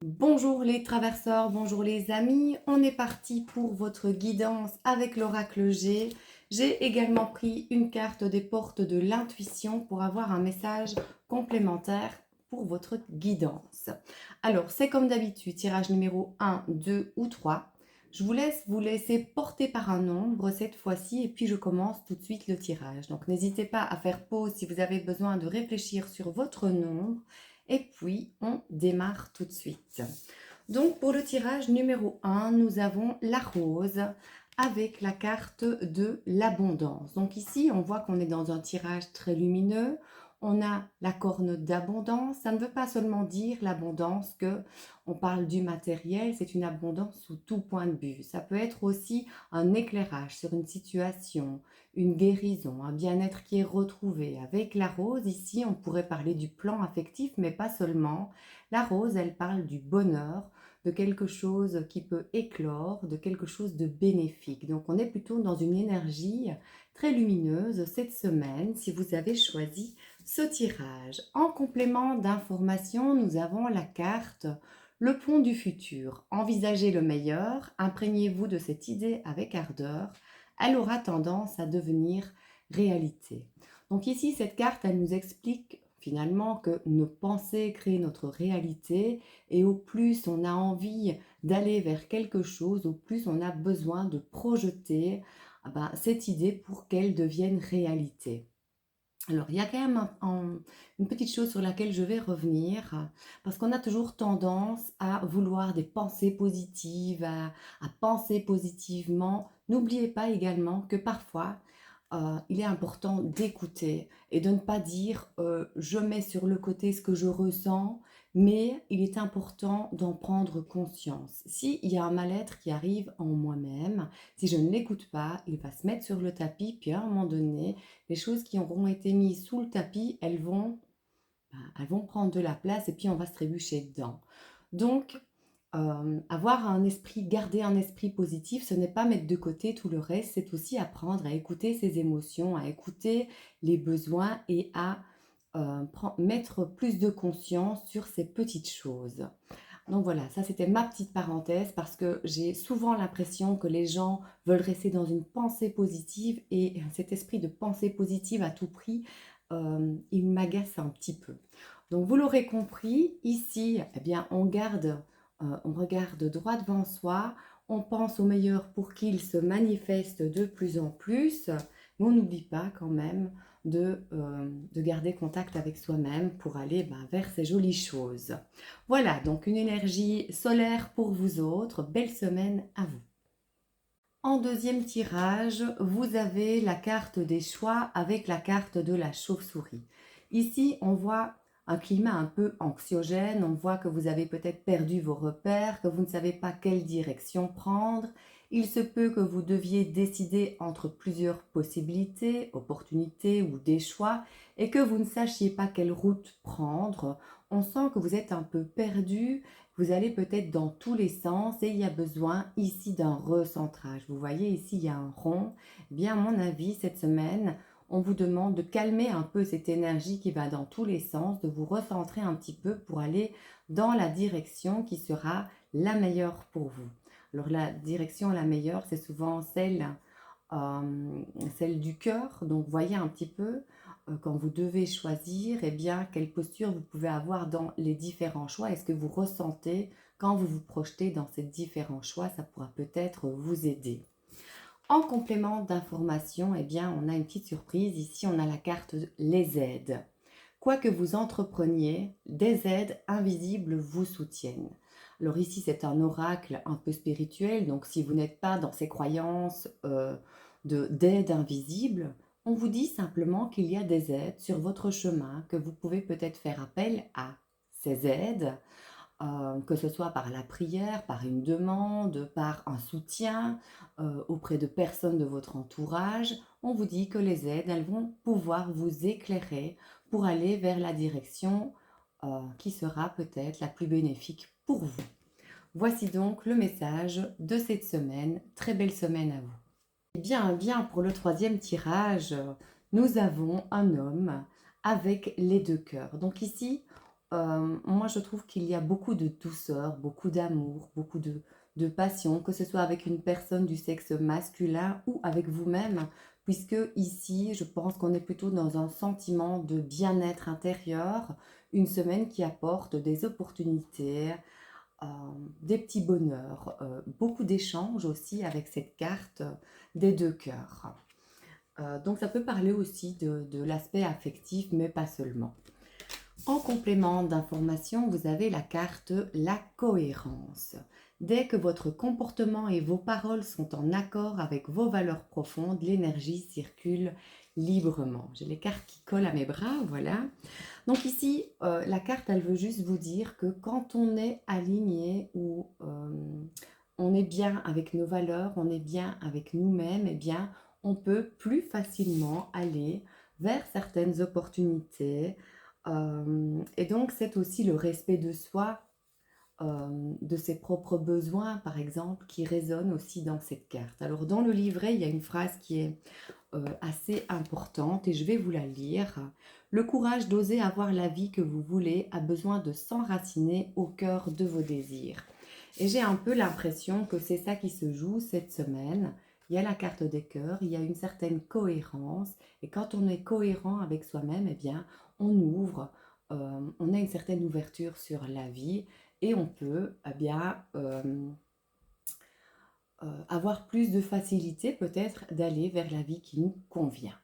Bonjour les traverseurs, bonjour les amis, on est parti pour votre guidance avec l'oracle G. J'ai également pris une carte des portes de l'intuition pour avoir un message complémentaire pour votre guidance. Alors c'est comme d'habitude, tirage numéro 1, 2 ou 3. Je vous laisser porter par un nombre cette fois-ci et puis je commence tout de suite le tirage. Donc n'hésitez pas à faire pause si vous avez besoin de réfléchir sur votre nombre. Et puis, on démarre tout de suite. Donc, pour le tirage numéro 1, nous avons la rose avec la carte de l'abondance. Donc ici, on voit qu'on est dans un tirage très lumineux. On a la corne d'abondance. Ça ne veut pas seulement dire l'abondance que on parle du matériel, c'est une abondance sous tout point de vue. Ça peut être aussi un éclairage sur une situation, une guérison, un bien-être qui est retrouvé. Avec la rose, ici, on pourrait parler du plan affectif, mais pas seulement. La rose, elle parle du bonheur, de quelque chose qui peut éclore, de quelque chose de bénéfique. Donc, on est plutôt dans une énergie très lumineuse cette semaine, si vous avez choisi ce tirage. En complément d'information, nous avons la carte le pont du futur. Envisagez le meilleur, imprégnez-vous de cette idée avec ardeur, elle aura tendance à devenir réalité. Donc ici, cette carte, elle nous explique finalement que nos pensées créent notre réalité et au plus on a envie d'aller vers quelque chose, au plus on a besoin de projeter cette idée pour qu'elle devienne réalité. Alors, il y a quand même une petite chose sur laquelle je vais revenir, parce qu'on a toujours tendance à vouloir des pensées positives, à penser positivement. N'oubliez pas également que parfois, il est important d'écouter et de ne pas dire je mets sur le côté ce que je ressens, mais il est important d'en prendre conscience. S'il y a un mal-être qui arrive en moi-même, si je ne l'écoute pas, il va se mettre sur le tapis, puis à un moment donné, les choses qui auront été mises sous le tapis, elles vont prendre de la place et puis on va se trébucher dedans. Donc, garder un esprit positif, ce n'est pas mettre de côté tout le reste, c'est aussi apprendre à écouter ses émotions, à écouter les besoins et à mettre plus de conscience sur ces petites choses. Donc voilà, ça c'était ma petite parenthèse parce que j'ai souvent l'impression que les gens veulent rester dans une pensée positive et cet esprit de pensée positive à tout prix, il m'agace un petit peu. Donc vous l'aurez compris, ici, eh bien, on regarde droit devant soi, on pense au meilleur pour qu'il se manifeste de plus en plus, mais on n'oublie pas quand même de garder contact avec soi-même pour aller vers ces jolies choses. Voilà, donc une énergie solaire pour vous autres. Belle semaine à vous. En deuxième tirage, vous avez la carte des choix avec la carte de la chauve-souris. Ici, on voit un climat un peu anxiogène, on voit que vous avez peut-être perdu vos repères, que vous ne savez pas quelle direction prendre. Il se peut que vous deviez décider entre plusieurs possibilités, opportunités ou des choix et que vous ne sachiez pas quelle route prendre. On sent que vous êtes un peu perdu, vous allez peut-être dans tous les sens et il y a besoin ici d'un recentrage. Vous voyez ici, il y a un rond. Eh bien, à mon avis, cette semaine, on vous demande de calmer un peu cette énergie qui va dans tous les sens, de vous recentrer un petit peu pour aller dans la direction qui sera la meilleure pour vous. Alors, la direction la meilleure, c'est souvent celle du cœur. Donc, voyez un petit peu quand vous devez choisir, eh bien, quelle posture vous pouvez avoir dans les différents choix. Est-ce que vous ressentez quand vous vous projetez dans ces différents choix? Ça pourra peut-être vous aider. En complément d'information, eh bien, on a une petite surprise. Ici, on a la carte les aides. Quoi que vous entrepreniez, des aides invisibles vous soutiennent. Alors ici, c'est un oracle un peu spirituel, donc si vous n'êtes pas dans ces croyances d'aide invisible, on vous dit simplement qu'il y a des aides sur votre chemin, que vous pouvez peut-être faire appel à ces aides, que ce soit par la prière, par une demande, par un soutien auprès de personnes de votre entourage. On vous dit que les aides, elles vont pouvoir vous éclairer pour aller vers la direction qui sera peut-être la plus bénéfique pour vous. Voici donc le message de cette semaine. Très belle semaine à vous. Bien, pour le troisième tirage, nous avons un homme avec les deux cœurs. Donc ici, Moi, je trouve qu'il y a beaucoup de douceur, beaucoup d'amour, beaucoup de passion, que ce soit avec une personne du sexe masculin ou avec vous-même, puisque ici, je pense qu'on est plutôt dans un sentiment de bien-être intérieur, une semaine qui apporte des opportunités, euh, des petits bonheurs, beaucoup d'échanges aussi avec cette carte des deux cœurs. Donc ça peut parler aussi de l'aspect affectif, mais pas seulement. En complément d'information, vous avez la carte la cohérence. Dès que votre comportement et vos paroles sont en accord avec vos valeurs profondes, l'énergie circule librement. J'ai les cartes qui collent à mes bras, voilà. Donc ici, la carte, elle veut juste vous dire que quand on est aligné ou on est bien avec nos valeurs, on est bien avec nous-mêmes, eh bien, on peut plus facilement aller vers certaines opportunités. Et donc, c'est aussi le respect de soi, de ses propres besoins, par exemple, qui résonne aussi dans cette carte. Alors, dans le livret, il y a une phrase qui est assez importante et je vais vous la lire. Le courage d'oser avoir la vie que vous voulez a besoin de s'enraciner au cœur de vos désirs. Et j'ai un peu l'impression que c'est ça qui se joue cette semaine. Il y a la carte des cœurs, il y a une certaine cohérence et quand on est cohérent avec soi-même, eh bien, on ouvre, on a une certaine ouverture sur la vie et on peut eh bien, avoir plus de facilité peut-être d'aller vers la vie qui nous convient.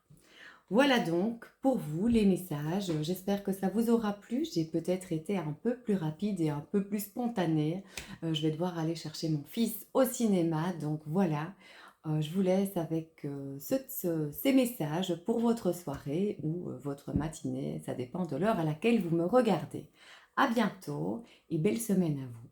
Voilà donc pour vous les messages. J'espère que ça vous aura plu. J'ai peut-être été un peu plus rapide et un peu plus spontanée. Je vais devoir aller chercher mon fils au cinéma. Donc voilà, je vous laisse avec ces messages pour votre soirée ou votre matinée. Ça dépend de l'heure à laquelle vous me regardez. À bientôt et belle semaine à vous.